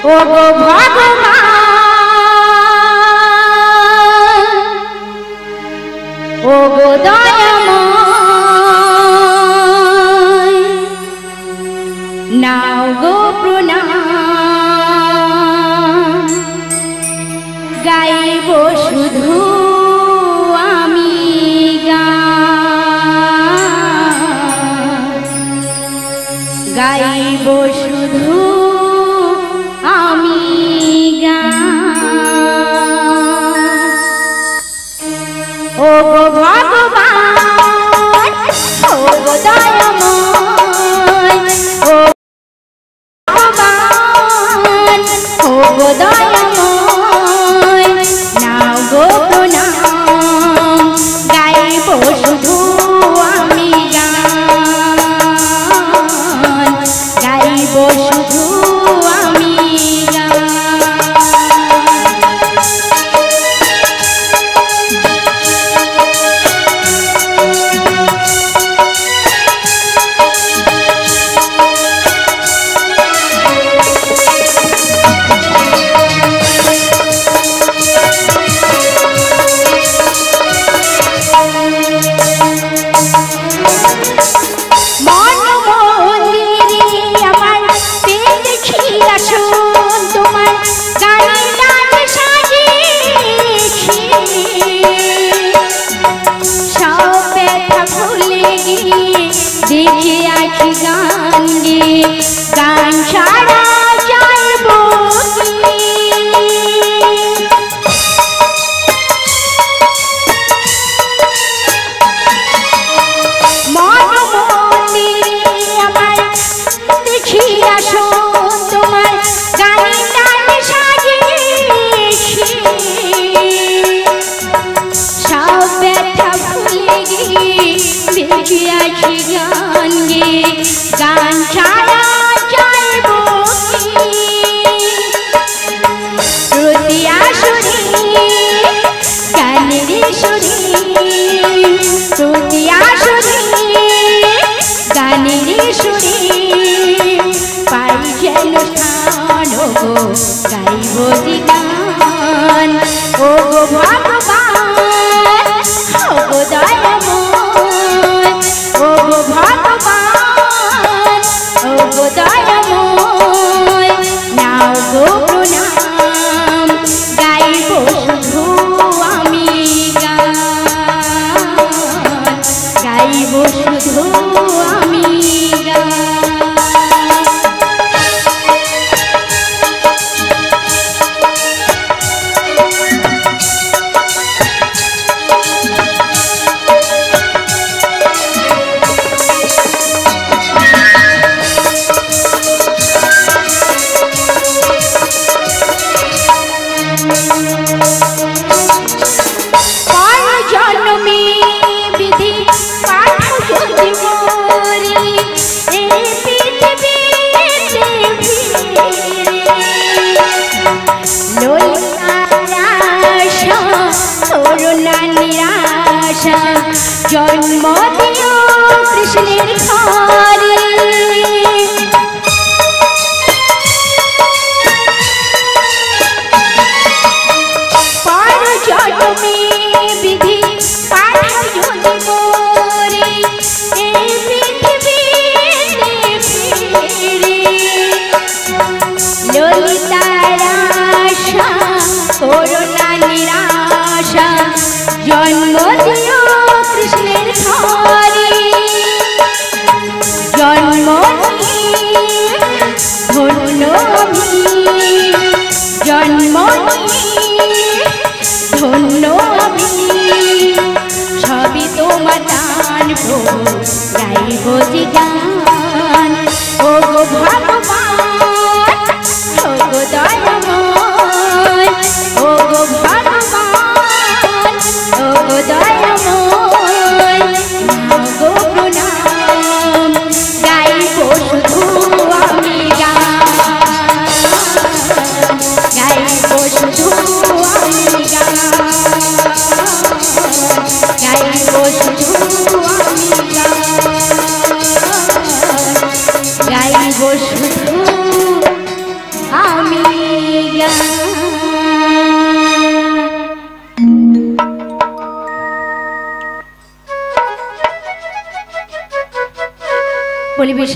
ও গো ভগবান ও গো দয়াময় নাও গো প্রণাম গাইব শুধু আমি গান গাইব শুধু আমি গান ও গো ভগবান ও গো দয়াময় ও ভগবান ও গো দয়াময় নাও গো প্রণাম গাইব শুধু আমি গান গাইব শুধু আমি গান দেখে আছি গান গে গান ছাড়া চাইব মন মন্দিরে আমার দেখি আসো তোমার গানে গানে সাজিয়েছি সব ব্যথা ভুলে গিয়ে দেখে আছি গান গে গান ছাড়া চাইব প্রতি আসরে গানের সুরে প্রতি আসরে গানের সুরে পাই যেন স্থান ও গো গাইব যে গান ও গো ভগবান ও গো দয়াময় ও গো ভগবান ও গো দয়াময় নাও গো প্রণাম গাইব শুধু আমি গান গাইব শুধু আমি গান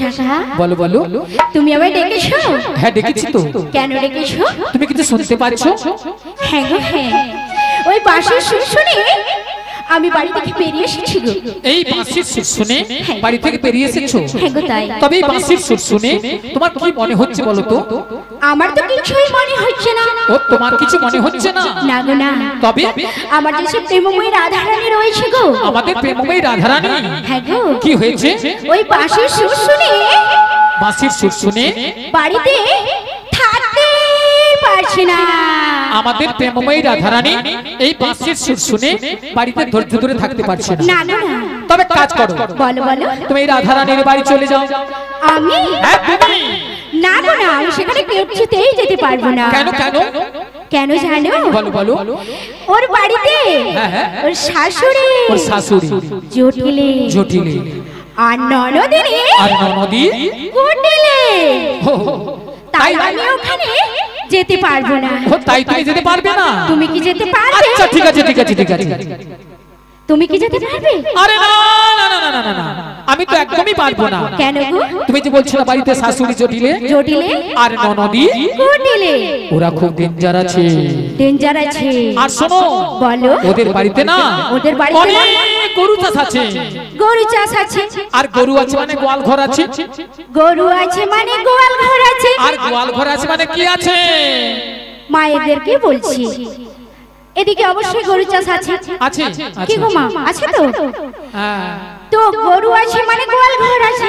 কাকা বলো বলো। তুমি আমায় ডেকেছো? হ্যাঁ ডেকেছি তো। কেন ডেকেছো? তুমি কিছু শুনতে পাচ্ছো? হ্যাঁ গো হ্যাঁ, ওই বাঁশির সুর শুনে আমি বাড়ি থেকে বেরিয়ে এসেছি গো। এই বাঁশির সুর শুনে বাড়ি থেকে বেরিয়ে এসেছো? হ্যাঁ গো তাই। তবে এই বাঁশির সুর শুনে তোমার কি মনে হচ্ছে বলো তো? আমার তো কিছুই মনে হচ্ছে না। ও তোমার কিছু মনে হচ্ছে না? না গো না। তবে আমার দেশে প্রেমময়ী রাধারানী রয়েছে গো। আমাদের প্রেমময়ী রাধারানী? হ্যাঁ গো। কি হয়েছে? ওই বাঁশির সুর শুনে, বাঁশির সুর শুনে বাড়িতে থাকতে পারছি না। আমাদের প্রেমময়ী রাধারানী এই বাঁশির সুর শুনে বাড়িতে ধৈর্য ধরে থাকতে পারছে না। না না না। তবে কাজ করো, বলো বলো। তুমি এই রাধারানীর বাড়ি চলে যাও। আমি? হ্যাঁ তুমি। না গো না, আমি সেখানে কিছুতেই যেতে পারবো না। কেন কেন? কেন জানো? বলো বলো। ওর বাড়িতে ওর শাশুড়ি, ওর শাশুড়ি জটিলে জটিলে আর ননদিনী আর ননদি কুটিলে। হো, তাই আমি ওখানে যেতে পারবো না। ও তাই তুমি যেতে পারবে না? তুমি কি যেতে পারবে? আচ্ছা ঠিক আছে ঠিক আছে ঠিক আছে। তুমি কি যেতে পারবে? আরে না না না না না না, আমি তো একদমই পারবো না। কেন গো? তুমি যে বলছো না বাড়িতে শাশুড়ি জটিলে জটিলে আর ননদি কুটিলে, ওরা খুব ডেঞ্জার আছে। ডেঞ্জার আছে। আর শোনো, বলো। ওদের বাড়িতে না, ওদের বাড়িতে না অনেক গরু চাষ আছে। গরু চাষ আছে। আর গরু আছে মানে গোয়াল ঘর আছে। গরু আছে মানে গোয়াল ঘর আছে। আর গোয়াল ঘর আছে মানে কি আছে? মায়েদেরকে বলছি, এদিকে অবশ্যই গরু চাষ আছে। আছে কি গো মা, আছে তো? হ্যাঁ। তো গরু আছে মানে গোয়াল ঘর আছে।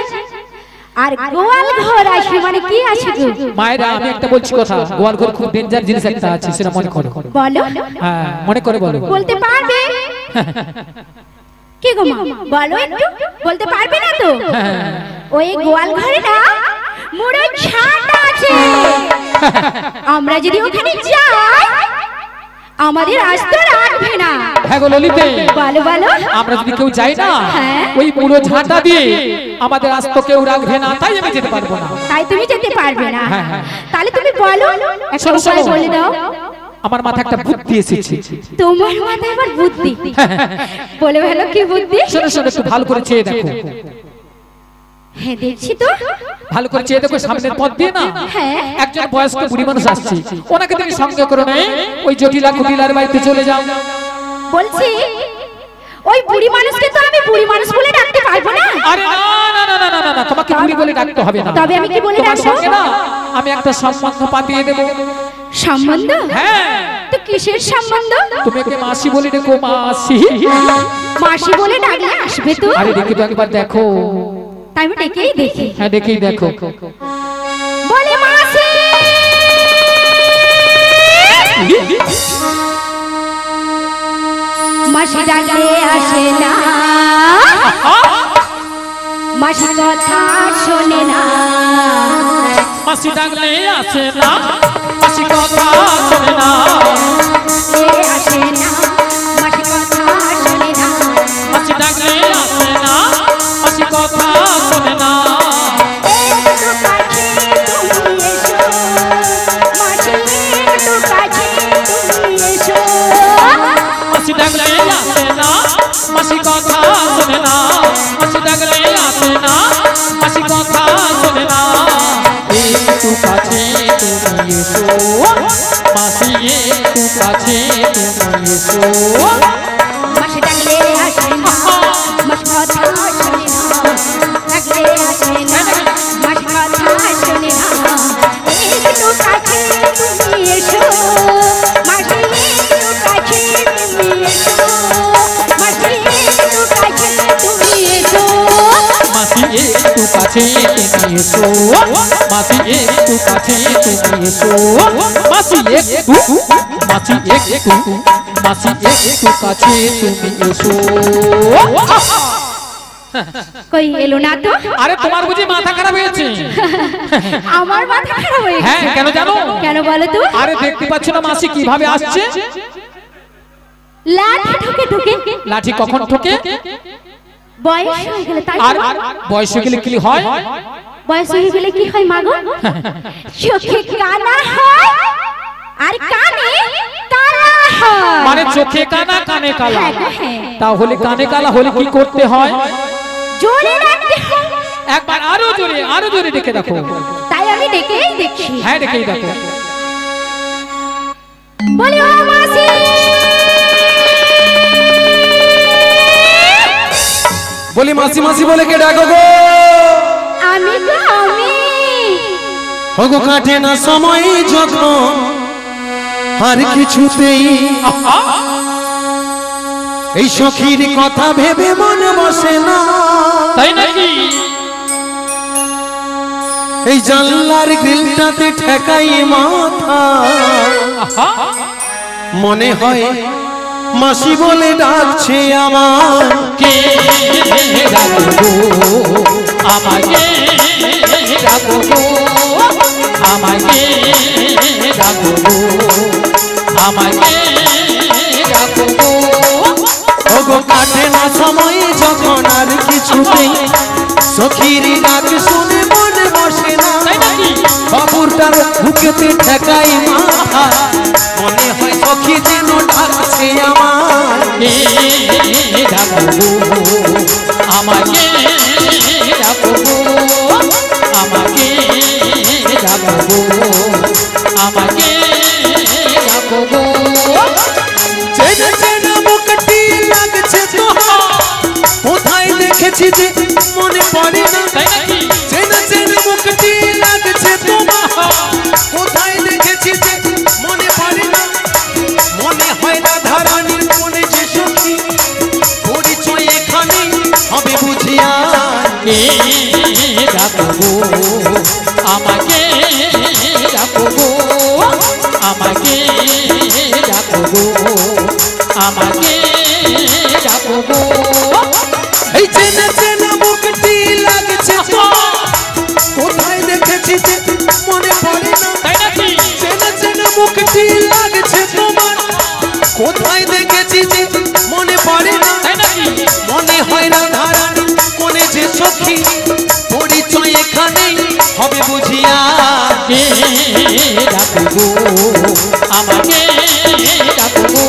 আর গোয়াল ঘর আছে মানে কি আছে গো? মায়েরা আমি একটা বলছি কথা, গোয়াল ঘর খুব ডেঞ্জার জিনিস একটা আছে, সেটা মনে করো। বলো। হ্যাঁ মনে করে বলো। বলতে পারবে? কি গো মা, বলো একটু। বলতে পারবে না তো? ওই গোয়াল ঘরে না মুড়ো ছাটা আছে। আমরা যদি ওখানে যাই আমাদের আস্ত রাখবে না। হ্যাঁ গো ললিতে, বলো বলো। আমরা যদি কেউ যাই না হ্যাঁ। ওই পুরো ঝাঁটা দিয়ে আমাদের আস্ত কেউ রাখবে না, তাই আমি যেতে পারবো না। তাই তুমি যেতে পারবে না? হ্যাঁ, হ্যাঁ। তাহলে তুমি বলো, একটা শোনো, উপায় শোনো। বলে দাও। আমার মাথায় একটা বুদ্ধি এসেছে। তোমার মাথায় আবার বুদ্ধি? বলে ভালো, কি বুদ্ধি? শোনো শোনো, একটু ভালো করে চেয়ে দেখো। হ্যাঁ দেখছি তো। ভালো করে চেয়ে দেখো, সামনের পথ দিয়ে না হ্যাঁ। একজন বয়স্ক বুড়ি মানুষ আসছে, ওনাকে তুমি সঙ্গে করে নেই ওই জটিলা কুটিলার বাড়িতে চলে যাও। বলছি ওই বুড়ি মানুষকে তো আমি বুড়ি মানুষ বলে ডাকতে পারবো না। আরে না না না না না না, তোমাকে বুড়ি বলে ডাকতে হবে না। তবে আমি কি বলে তোমার ডাকবো? সঙ্গে না আমি একটা সম্বন্ধ পাতিয়ে দেব। সম্বন্ধ? হ্যাঁ। তো কিসের সম্বন্ধ? তুমি একে মাসি বলে ডেকো, মাসি। মাসি বলে ডাকলে আসবে তো? আরে দেখে তো একবার দেখো। তাই আমি ডেকেই দেখি। হ্যাঁ দেখেই দেখো। বলে মাসি। মাসি ডাকলে আসে না, মাসি কথা শোনে না। মাসি ডাকলে আসে না, মাসি কথা শোনে না। এ আসে না, মাসি কথা শোনে না। মাসি ডাকলে আসে না, মাসি কথা শোনে না। একটু কাছে তুমি এসো, মাসি একটু কাছে তুমি এসো। মাসি ডাকলে আসে না, মাসি কথা শোনে না। মাসি ডাকলে আসে না, মাসি কথা শোনে না। একটু কাছে তুমি এসো, মাসি একটু কাছে তুমি এসো। মাসি ডাকলে আসে না, মাসি কথা শোনে না। ডাকলে আসে না, মাসি কথা শোনে না। একটু কাছে তুমি এসো, মাসি একটু কাছে তুমি এসো। মাসি একটু কাছে তুমি এসো। মাসি একটু কাছে তুমি এসো, মাসি একটু কাছে তুমি এসো। মাসি একটু, মাসি একটু, মাসি একটু কাছে তুমি এসো। কই এলো না তো? আরে তোমার বুঝি মাথা খারাপ হয়েছে? আমার মাথা খারাপ হয়ে হ্যাঁ গেছে। কেন জানো? কেন বলো তো? আরে দেখতে পাচ্ছ না মাসি কিভাবে আসছে? লাঠি ঠুকে ঠুকে। লাঠি কখন ঠোকে? বয়স হয়ে গেলে তাই আর তো? বয়স হয়ে গেলে কি হয়? বয়স হয়ে গেলে কি হয় মাগো? চোখে কানা হয় আর কানে কালা হয়। মানে চোখে কানা কানে কালা। হ্যাঁ, হ্যাঁ। তাহলে কানে কালা হলে কি করতে হয়? জোরে রাখতে হয় একবার আরো জোরে ডেকে দেখো। তাই আমি ডেকেই দেখছি। হ্যাঁ ডেকেই দেখো। বলি ও মাসি, বলি মাসি মাসি বলে কে ডাকো গো? আমি তো আমি। ওগো কাটে না সময় যখন আর কিছুতেই এই সখীর কথা ভেবে মন বসে না। তাই নাকি? এই জানলার গ্রিলটাতে ঠেকাই মাথা, মনে হয় মাসি বলে ডাকছে আমার। কে ডাকবো আমাকে, ডাকবো আমাকে, ডাকবো আমাকে, ডাকবো। ওগো কাটে না সময় যখন আর কিছুতেই সখীর ডাক শুনে মনে বসে না। বাবুরটার বুকেতে ঠেকাই মাথা, মনে হয় সখী যেন ডাকছে আমার। কে ডাকবো আমাকে, ডাকবো আমাকে, ডাকবো আমাকে, ডাকবো। চেনা চেনা মুখটি লাগছে তোমার, কোথায় দেখেছি যে মনে পড়ে না। চেনা চেনা মুখটি লাগছে তোমার, কোথায় দেখেছি যে মনে পড়ে না। মনে হয় না ধারানির মনে যে সখী, পরিচয় এখানে হবে বুঝিয়া। কে ডাকবো আমাকে, ডাকবো আমাকে, ডাকবো আমাকে, ডাকবো। এই চেনা চেনা মুখটি লাগছে তোমার, কোথায় দেখেছি যে মনে পড়ে না। চেনা চেনা মুখটি লাগছে তোমার, কোথায় দেখেছি যে মনে পড়ে না। মনে হয় না ধারানি মনে যে সখী, পরিচয় এখানেই হবে বুঝিয়া। কে ডাকবো আমাকে, ডাকবো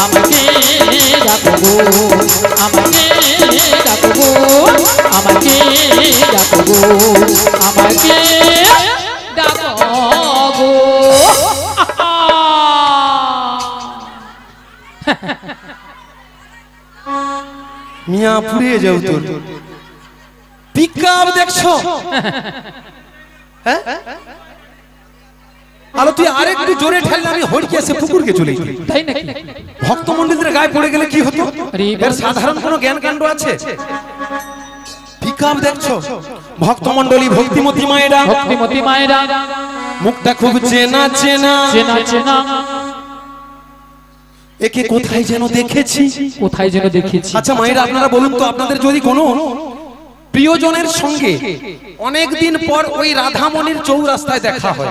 আমাকে, ডাকবো আমাকে, ডাকবো আমাকে, ডাকবো আমাকে, ডাকবো। মিয়া পুড়িয়ে যাও তোর পিকআপ দেখছো? হ্যাঁ আলো তুই আরেকটু জোরে ঠেললে আমি হড়কে এসে পুকুরকে চলে যাই। তাই নাকি? ভক্তমণ্ডলীদের গায়ে পড়ে গেলে কি হতো? এর সাধারণ কোনো জ্ঞান কাণ্ড আছে? পিকআপ দেখছো? ভক্তমণ্ডলী ভক্তিমতী মায়েরা, ভক্তিমতী মায়েরা, মুখটা খুব চেনা চেনা চেনা চেনা। একে কোথায় যেন দেখেছি, কোথায় যেন দেখেছি। আচ্ছা মায়েরা আপনারা বলুন তো, আপনাদের যদি কোনো প্রিয়জনের সঙ্গে অনেকদিন পর ওই রাধামণির চৌরাস্তায় দেখা হয়,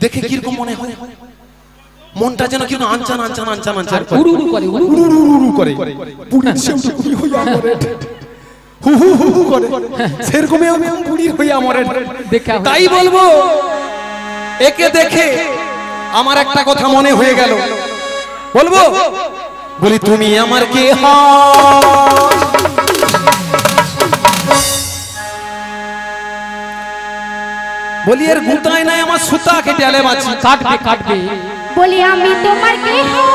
দেখে কিরকম মনে হয়? মনটা যেন কিরকম আনচান আনচান আনচান আনচান উড়ু উড়ু করে, উড়ু উড়ু করে, বুড়ির সেমটা কুড়ি হইয়া মরে, হু হু হু করে, সেরকমই আমি বুড়ির হইয়া মরে। তাই বলবো, একে দেখে আমার একটা কথা মনে হয়ে গেল, বলবো বলি তুমি আমার কে হও? বলি এর গুতায় নাই আমার সুতা কেটে আলে বাঁচি। কাটবে কাটবে। বলি আমি তোমার কে হই?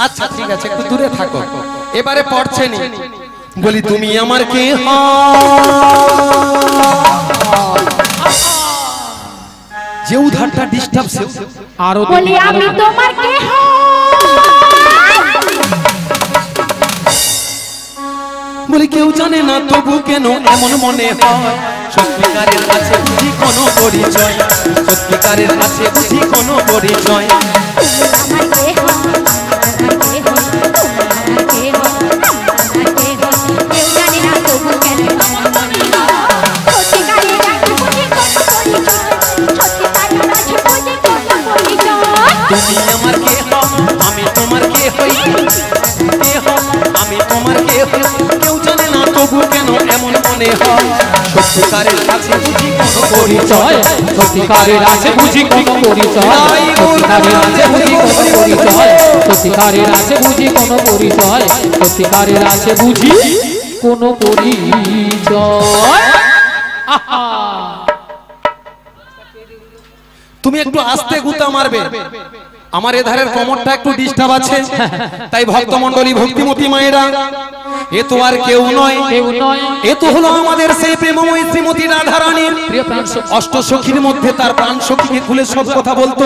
আচ্ছা ঠিক আছে, একটু দূরে থাকো, এবারে পড়ছে নি। বলি তুমি আমার কে হও? যে উধারটা ডিস্টার্ব সে আরো। বলি আমি তোমার কে হই? বলি কেউ জানে না তবু কেন এমন মনে হয়, সত্যিকারের আছে বুঝি কোনো পরিচয়, সত্যিকারের আছে বুঝি কোনো পরিচয়। আমার কে হই? আমার কে হই? আমার কে হই? আমার কে হই? কেউ জানে না তবু কেন এমন মনে হয়, সত্যিকারের আছে বুঝি কোনো পরিচয়, সত্যিকারের আছে বুঝি কোনো পরিচয়। তুমি আমার কে হও? আমি তোমার কে হই? কে হও? আমি তোমার কে হই? কেউ জানে না তবু কেন এমন মনে হয়, সত্যিকারের আছে বুঝি কোনো পরিচয় সত্যিকারের আছে বুঝি কোনো পরিচয় সত্যিকারের আছে বুঝি কোনো পরিচয় সত্যিকারের আছে বুঝি কোনো পরিচয় সত্যিকারের আছে বুঝি কোনো পরিচয়। তুমি একটু আস্তে গুতা মারবে, আমার এধারের কোমরটা একটু ডিস্টার্ব আছে, তাই ভক্তমণ্ডলী ভক্তিমতী মায়েরা, এ তো আর কেউ নয়, এ তো হলো আমাদের সেই প্রেমময়ী শ্রীমতী রাধারানীর অষ্টসখীর মধ্যে তার প্রাণ সখীকে খুলে সব কথা বলতো।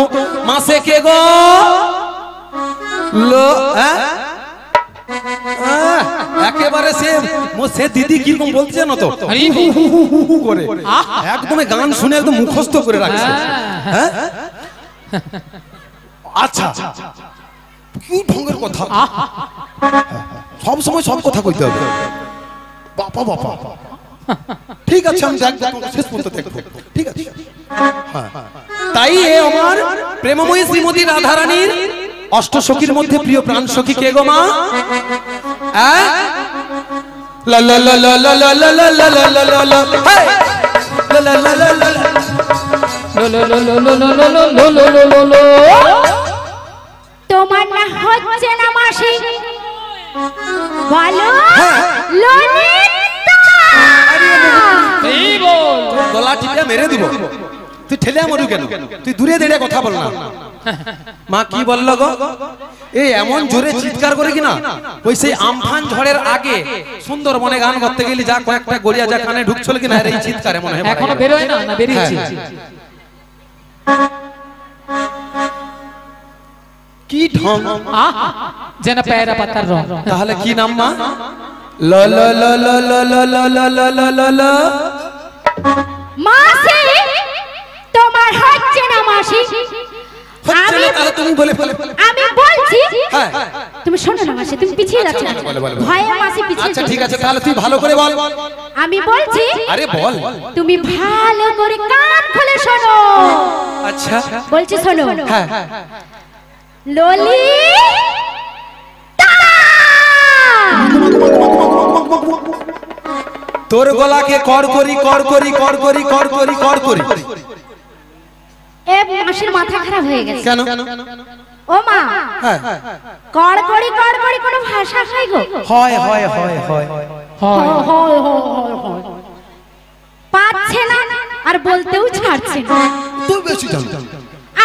মাসে কে গো লো, একেবারে সে দিদি কিরকম বলছে না তো করে একদম গান শুনে একদম মুখস্থ করে রাখছে। হ্যাঁ আচ্ছা কি ঢঙ্গের কথা, সব সময় সব কথা কইতে হবে। বাবা বাবা ঠিক আছে, আমি শেষ পর্যন্ত দেখবো, ঠিক আছে। তাই আমার প্রেমময়ী শ্রীমতী রাধারানীর অষ্টসখীর মধ্যে প্রিয় প্রাণ সখী কে গো মা? লা লা লা লা লা লা লা লা লা লা লা লা, হেই লা লা লা লা লা তোমার না হচ্ছে না মাসি, বলো ললিতা। গলা টিপে মেরে দিব, তুই ঠেলে মরু কেন? তুই দূরে দাঁড়িয়ে কথা বল না। মা কি বললো গো? এই এমন জোরে চিৎকার করে কিনা ওই সেই আমফান ঝড়ের আগে সুন্দরবনে গান করতে গেলি যা কয়েকটা গড়িয়া যা কানে ঢুকছিল কিনা এই চিৎকারে মনে হয় এখনো বেরোয় না, না বেরিয়েছে কি ঢং যেন পেয়ারা পাতার রং। তাহলে কি নাম মা? ল ল ল ল ল ল ল ল ল ল ল ল। মাসি তোমার হচ্ছে না মাসি, তুমি বলে ফেলে, আমি বলছি তুমি শোনো না মাসি, তুমি পিছিয়ে যাচ্ছ, ভয়ে মাসি পিছিয়ে। আচ্ছা ঠিক আছে, তাহলে তুই ভালো করে বল। আমি বলছি, আরে বল, তুমি ভালো করে কান খুলে শোনো। আচ্ছা বলছি শোনো, হ্যাঁ ললিতা। তোর গলাকে কর করি কর করি কর করি কর করি কর করি। এ মাসির মাথা খারাপ হয়ে গেছে কেন? ও মা, কর করি কোনো ভাষা হয় গো? হয় হয় হয় হয় পাচ্ছে না আর বলতেও ছাড়ছে না। তুই বেশি জান।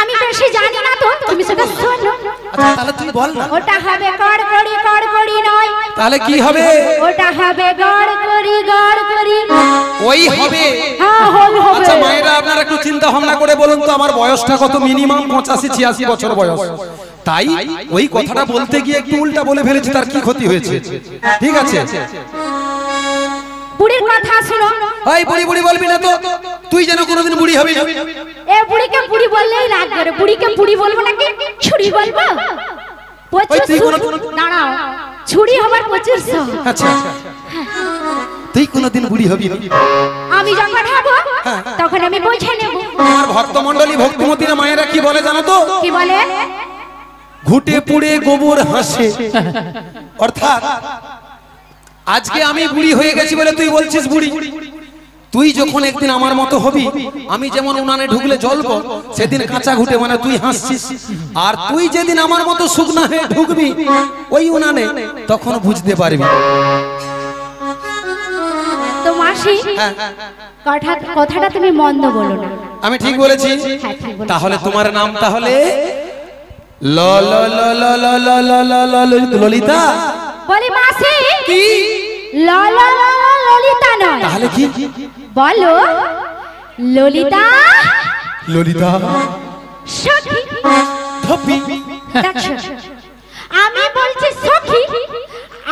আমি বেশি জানি না তো, তুমি সেটা শোনো। আচ্ছা তাহলে তুই বল না। ওটা হবে কর করি নয়, তাহলে কি হবে? ওটা হবে গড় করি ওই হবে। হ্যাঁ হবে। আচ্ছা মায়েরা আপনারা একটু চিন্তা ভাবনা করে বলুন তো, আমার বয়সটা কত? মিনিমাম 85-86 বছর বয়স। তাই ওই কথাটা বলতে গিয়ে একটু উল্টা বলে ফেলেছি, তার কি ক্ষতি হয়েছে? ঠিক আছে, বুড়ির কথা শুনো। এই বুড়ি বুড়ি বলবি না তো, তুই যেন কোনোদিন বুড়ি হবি না। এ বুড়িকে বুড়ি বললেই রাগ করে, বুড়িকে বুড়ি বলবো নাকি ছুরি বলবো? দাঁড়াও, ছুরি হবার 2500। আচ্ছা তুই কোনোদিন বুড়ি হবি না? আমি যখন হবো তখন আমি বুঝে নেব। আমার ভক্তমণ্ডলী ভক্তিমতীরা মায়েরা কি বলে জানো তো? কি বলে? ঘুটে পুড়ে গোবর হাসে। অর্থাৎ আজকে আমি বুড়ি হয়ে গেছি বলে তুই বলছিস বুড়ি, তুই যখন একদিন আমার মতো হবি, আমি যেমন উনানে ঢুকলে জ্বলবো, সেদিন কাঁচা ঘুটে মানে তুই হাসছিস। আর তুই যেদিন আমার মতো শুকনা হয়ে ঢুকবি ওই উনানে, তখন বুঝতে পারবি। তো মাসি কথাটা তুমি মন্দ বলো না, আমি ঠিক বলেছি। তাহলে তোমার নাম তাহলে ল ল ল ল ল ল ল ল ললিতা। বলি মাসি কি ল ল ল ললিতা নয়, তাহলে কি বলো? ললিতা ললিতা সখী। ধপি দেখো আমি বলছি সখী,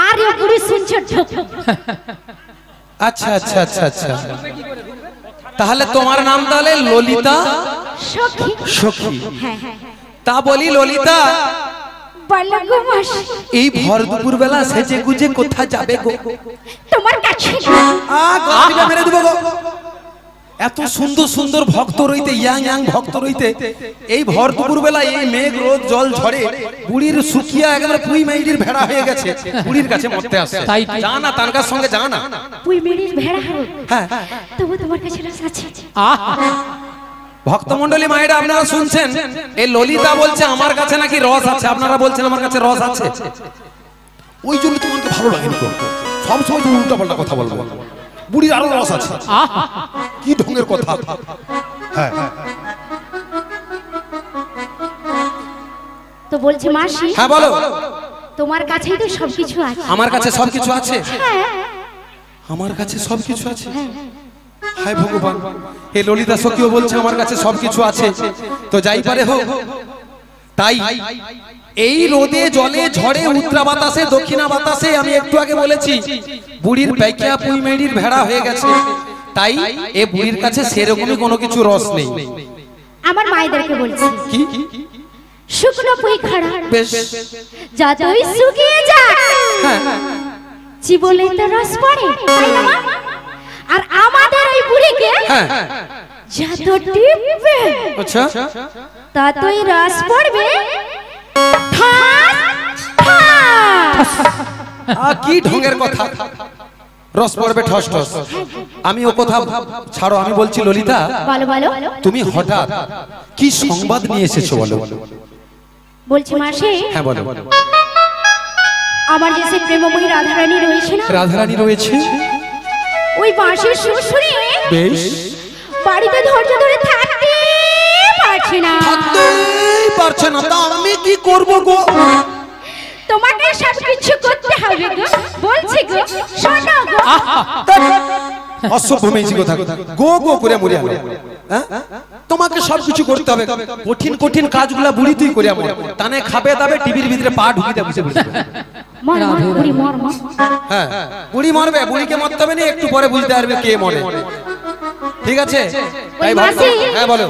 আর এ বুড়ি শুনছো ঠোক। আচ্ছা আচ্ছা আচ্ছা আচ্ছা, তাহলে তোমার নাম তাহলে ললিতা সখী। সখী। হ্যাঁ তা বলি ললিতা, বলো গো মাসি, এই ভর দুপুর বেলা সেজে গুজে কোথা যাবে গো? তোমার কাছে। গলা মেরে দেবো গো। এত সুন্দর সুন্দর ভক্ত রইতে, ইয়াং ইয়াং ভক্ত রইতে, এই ভর দুপুর বেলা এই মেঘ রোদ জল ঝড়ে বুড়ির শুকিয়া একেবারে পুই মেইডির ভেড়া হয়ে গেছে, বুড়ির কাছে মরতে আসছে। যা না তার কাছে সঙ্গে যা না। পুই মেইডির ভেড়া হবে? হ্যাঁ। তবু তোমার কাছে রস আছে। ভক্তমণ্ডলী মায়েরা আপনারা শুনছেন, এই ললিতা বলছে আমার কাছে নাকি রস আছে, আপনারা বলছেন আমার কাছে রস আছে। ওই জন্য তোমাকে ভালো লাগে না, সব সময় তুমি উল্টা পাল্টা কথা বলবো। বুড়ির আরো রস আছে, কি ঢঙের কথা। হ্যাঁ তো বলছে মাসি। হ্যাঁ বলো। তোমার কাছেই তো সবকিছু আছে। আমার কাছে সবকিছু আছে? হ্যাঁ আমার কাছে সবকিছু আছে। হায় ভগবান, এই ললিতা সখীও বলছে আমার কাছে সবকিছু আছে। তো যাই পারে হোক, তাই এই রোদে জলে ঝড়ে উত্তরা বাতাসে দক্ষিণা বাতাসে আমি একটু আগে বলেছি বুড়ির পাইকিয়া পুই মেডির ভেড়া হয়ে গেছে, তাই এই বুড়ির কাছে সেরকমই কোনো কিছু রস নেই। আমার মায়েদেরকে বলছি কি শুকনো পুই খাড়া বেশ যতই শুকিয়ে যায় জীবনে তো রস পড়ে, তাই না মা? আর আমাদের ওই বুড়িকে যত টিপবে আচ্ছা ততই রস পড়বে। কি ঢঙের কথা, রস পড়বে ঠস ঠস। আমি ও কথা ছাড়ো, আমি বলছি ললিতা বলো বলো তুমি হঠাৎ কি সংবাদ নিয়ে এসেছো বলো। বলছি মাসি। হ্যাঁ বলো। আমার যে সে প্রেমময়ী রাধারানী রয়েছে না, রাধারানী রয়েছে, ওই বাঁশির সুর শুনে বেশ বাড়িতে ধৈর্য ধরে থাকতে পারছি না। থাকতেই পারছে না, তা আমি কি করব গো? তোমাকে সব কিছু করতে হবে গো, বলছি গো, শোনো গো। অসভ্য মেয়েছি কথা, গো গো করে মরে গেল। তোমাকে সবকিছু করতে হবে, কঠিন কঠিন কাজগুলা বুড়ি তুই করে মর, তানে খাবে দাবে টিভির ভিতরে পা ঢুকিয়ে বসে বসে। মর মর বুড়ি মর মর। হ্যাঁ বুড়ি মরবে, বুড়িকে মরতে হবে না, একটু পরে বুঝতে পারবে কে মরে। ঠিক আছে তাই ভালো। হ্যাঁ বলো।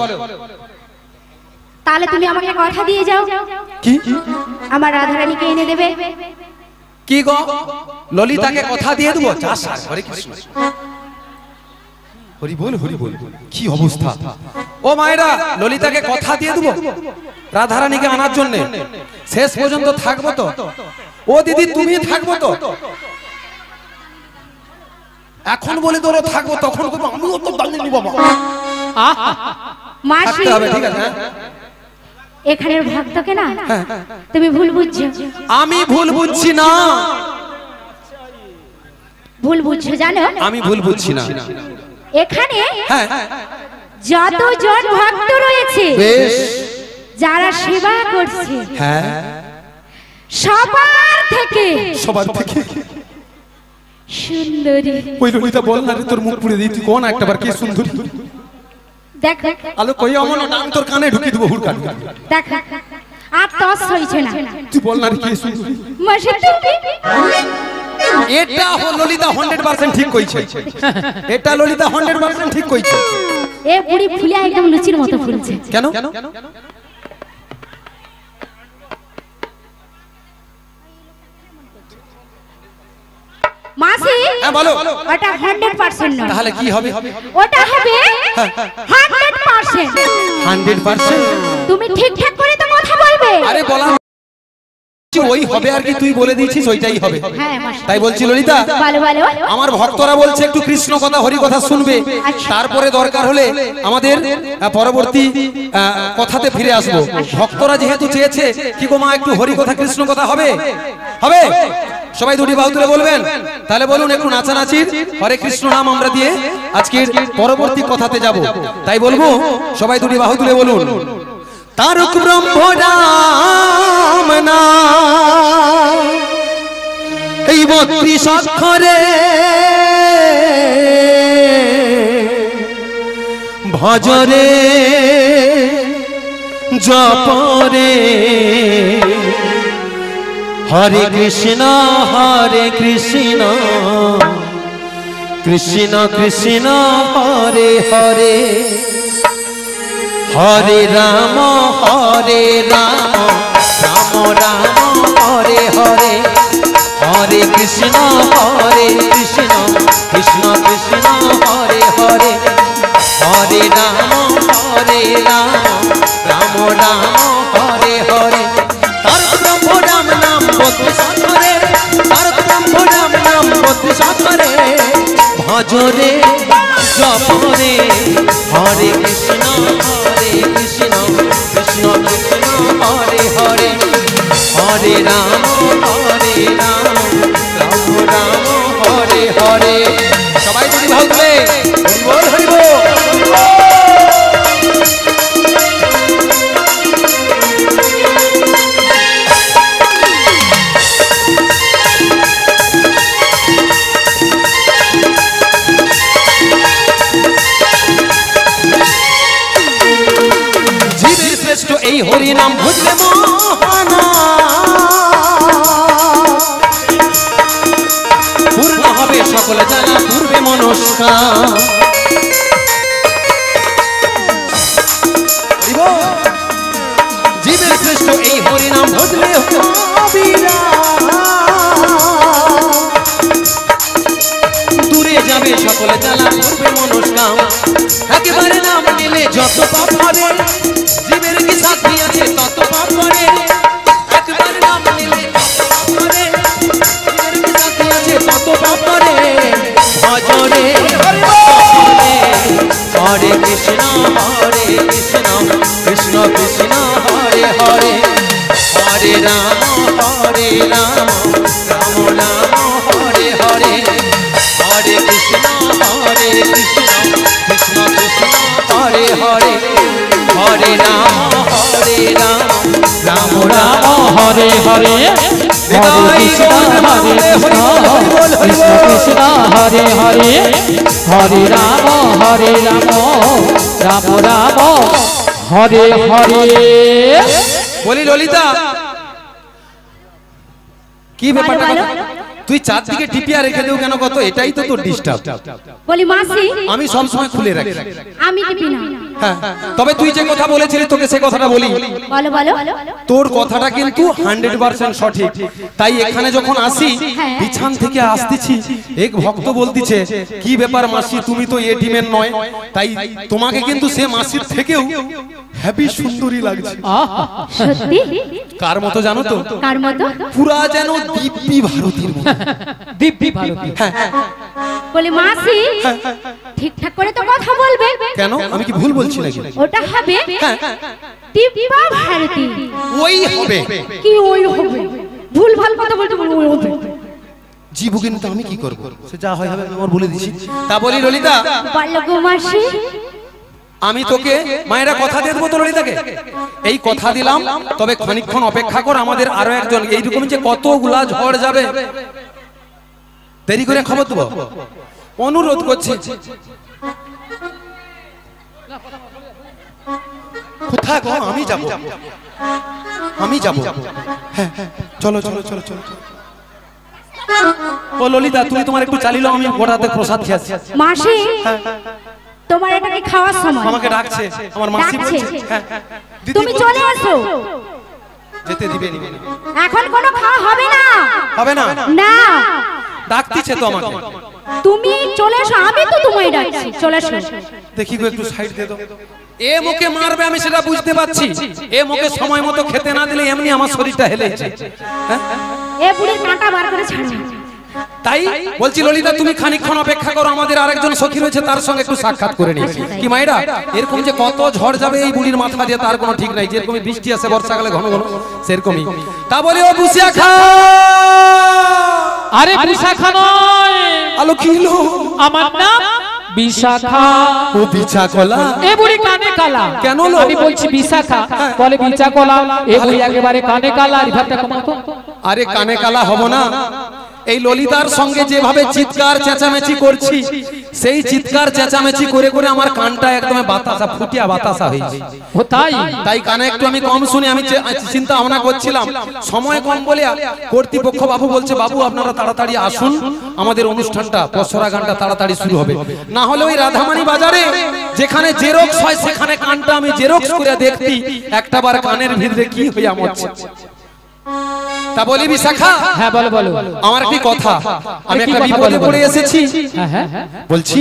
তাহলে তুমি আমাকে কথা দিয়ে যাও, কি আমার রাধারানীকে এনে দেবে। কি গো ললিতাকে কথা দিয়ে দেবো? হরে কৃষ্ণ, হরি বল হরি বল। কি অবস্থা ও মায়েরা, ললিতাকে কথা দিয়ে দেবো রাধারানীকে আনার জন্য। শেষ পর্যন্ত থাকবো তো? ও দিদি তুমি থাকবো তো? এখন বলে তোরা থাকবো, তখন আমিও তো দাঁড়িয়ে বাবা মাসি হবে। ঠিক আছে এখানের ভক্তকে না তুমি ভুল বুঝছো। আমি ভুল বুঝছি না, ভুল বুঝছো জানো? আমি ভুল বুঝছি না। এখানে হ্যাঁ যতজন ভক্ত রয়েছে বেশ, যারা সেবা করছে, হ্যাঁ সবার থেকে সুন্দরী। ওই ললিতা বল না রে, তোর মুখ পুড়ে দিই, তুই কোন একটাবার কি সুন্দরী। দেখ আলো কই অমন নাম তোর কানে ঢুকিয়ে দেবো হুড়কা। দেখ আর তস হইছে না, তুই বল না রে কি সুন্দরী। মাসি তুমি এটা ললিতা 100% ঠিক কইছে, এটা ললিতা 100% ঠিক কইছে। এ বুড়ি ফুলে একদম লুচির মতো ফুলছে। কেন? মাসি হ্যাঁ বলো। ওটা 100% নয়, তাহলে কি হবে? ওটা হবে 100%। 100%? তুমি ঠিকঠাক করে তো কথা বলবে। আরে বলা ওই হবে আর কি, তুই বলে দিয়েছিস ওইটাই হবে। হ্যাঁ মাসি তাই বলছি ললিতা, বলো বলো। আমার ভক্তরা বলছে একটু কৃষ্ণ কথা হরি কথা শুনবে, তারপরে দরকার হলে আমাদের পরবর্তী কথাতে ফিরে আসবো। ভক্তরা যেহেতু চেয়েছে কি গো মা একটু হরি কথা কৃষ্ণ কথা হবে, হবে সবাই দুটি বাহু তুলে বলবেন। তাহলে বলুন একটু নাচানাচির হরে কৃষ্ণ নাম আমরা দিয়ে আজকের পরবর্তী কথাতে যাব। তাই বলবো সবাই দুটি বাহু তুলে বলুন তারক ব্রহ্ম রাম নাম এই 32 অক্ষরে ভজরে জপরে হরে কৃষ্ণ কৃষ্ণ কৃষ্ণ হরে হরে হরে রাম রাম রাম হরে হরে হরে কৃষ্ণ কৃষ্ণ কৃষ্ণ হরে হরে পরে হরে কৃষ্ণ কৃষ্ণ কৃষ্ণ হরে হরে হরে রাম রাম রাম হরে হরে। সবাই যদি ভাববে হরিবল হরিবল। এই হরি নাম বুঝলে মোহনা পূর্ণ হবে সকল জানা পূর্বে মনস্কার। জীবের শ্রেষ্ঠ এই হরি নাম বুঝলে দূরে যাবে সকল জানা পূর্বে মনস্কার। একেবারে নাম নিলে যত পাপ হবে জীবের কি সাথী আছে তত পাপ করে। একবার নাম নিলে জীবের কি সাথী আছে তত পাপ করে। ভজরে হরে কৃষ্ণ কৃষ্ণ কৃষ্ণ হরে হরে হরে রাম রাম রাম হরে হরে হরে কৃষ্ণ কৃষ্ণ কৃষ্ণ হরে হরে হরে রাম রাম রাম হরে হরে হরে কৃষ্ণ কৃষ্ণ কৃষ্ণ হরে হরে হরে রাম রাম রাম হরে হরে। বলি ললিতা কি ব্যাপারটা? তুই চারদিকে টিপিয়া রেখে দেও কেন? কত এটাই তো তোর ডিস্টার্ব। বলি মাসি আমি সব সময় খুলে রাখি। আমি টিপি না। হ্যাঁ, তবে তুই যে কথা বলেছিলি তোকে সে কথাটা বলি। বলো বলো। তোর কথাটা কিন্তু 100% সঠিক। তাই এখানে যখন আসি বিছান থেকে আসতেছি এক ভক্ত বলতিছে কি ব্যাপার মাসি তুমি তো এটিমেন নয়, তাই তোমাকে কিন্তু সে মাসির থেকেও হ্যাপি সুন্দরী লাগছে। সত্যি? কার মতো জানো তো? কার মতো? পুরা যেন দিব্যি ভারতীর মতো। দিব্যি ভারতী। বলি মাসি ঠিকঠাক করে তো কথা বলবে। কেন আমি কি ভুল বলছি নাকি? ওটা হবে দিব্যা ভারতী। ওই হবে কি ওই হবে? ভুল ভাল কথা বলতে ওই হবে। জীবু কিন্তু আমি কি করব? সে যা হয় হবে, আমি বলে দিছি। তা বলি ললিতা, বলো গো মাসি। আমি তোকে মায়েরা কথা দিয়ে দেবো তো ললিতাকে। এই কথা দিলাম, তবে খানিকক্ষণ অপেক্ষা কর। আমাদের আরো একজন এইরকম যে কতগুলা ঝড় যাবে, দেরি করে খবর দেবো অনুরোধ করছি। কোথায় গো? আমি যাব, আমি যাব। হ্যাঁ চলো চলো চলো চলো। ও ললিতা তুমি তোমার একটু চালিলো, আমি গোটাতে প্রসাদ খেয়ে আসছি। মাসি তোমার এটাকে খাওয়ার সময় আমাকে ডাকছে আমার মাসি বলছে। হ্যাঁ তুমি চলে আসো। যেতে দিবে না এখন কোনো খাওয়া হবে না। হবে না? না ডাকতিছে তো আমাকে। তুমি চলে এসো, আমি তো তোমায় ডাকছি। চলে এসো। দেখি গো একটু সাইড দে দাও। এ মুখে মারবে আমি সেটা বুঝতে পারছি। এ মুখে সময় মতো খেতে না দিলে এমনি আমার শরীরটা হেলেছে। হ্যাঁ এ বুড়ির কাঁটা বার করে ছাড়ো। তাই বলছি ললিতা তুমি খানিকক্ষণ অপেক্ষা করো, আমাদের আরেকজন সখী রয়েছে তার সঙ্গে একটু সাক্ষাৎ করে নিই। কি মায়েরা এরকম যে কত ঝড় যাবে এই বুড়ির মাথা দিয়ে তার কোনো ঠিক নাই। যেরকম বৃষ্টি আসে বর্ষাকালে ঘন ঘন, সেরকমই। তা বলি ও বুসিয়া খা। আরে বিশাখা নয়, আলো কি হলো? আমার নাম বিশাখা। ও বিছা কলা? এ বুড়ি কানে কালা। কেন লো? আমি বলছি বিশাখা, বলে বিচা কলা। এ বুড়ি একেবারে কানে কালা। রিভাবটা কমাও তো। আরে কানে কালা হব না, এই ললিতার সঙ্গে যেভাবে চিৎকার চেঁচামেচি করছি, সেই চিৎকার চেঁচামেচি করে করে আমার কানটা একদম বাতাসা ফুটিয়া বাতাসা হয়েছে। ও তাই? তাই কানে একটু আমি কম শুনি। আমি চিন্তা ভাবনা করছিলাম, সময় কম বলে কর্তৃপক্ষ বাবু বলছে বাবু আপনারা তাড়াতাড়ি আসুন, আমাদের অনুষ্ঠানটা পসরা গানটা তাড়াতাড়ি শুরু হবে। না হলে ওই রাধামানি বাজারে যেখানে জেরক্স হয় সেখানে কানটা আমি জেরক্স করে দেখতি একটাবার কানের ভিতরে কি হইয়া মরছে। তা বলি বিশাখা। হ্যাঁ বলো বলো। আমার একটি কথা, আমি একটা বিপদে পড়ে এসেছি। হ্যাঁ হ্যাঁ বলছি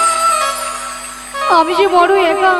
আমি যে বড় একা।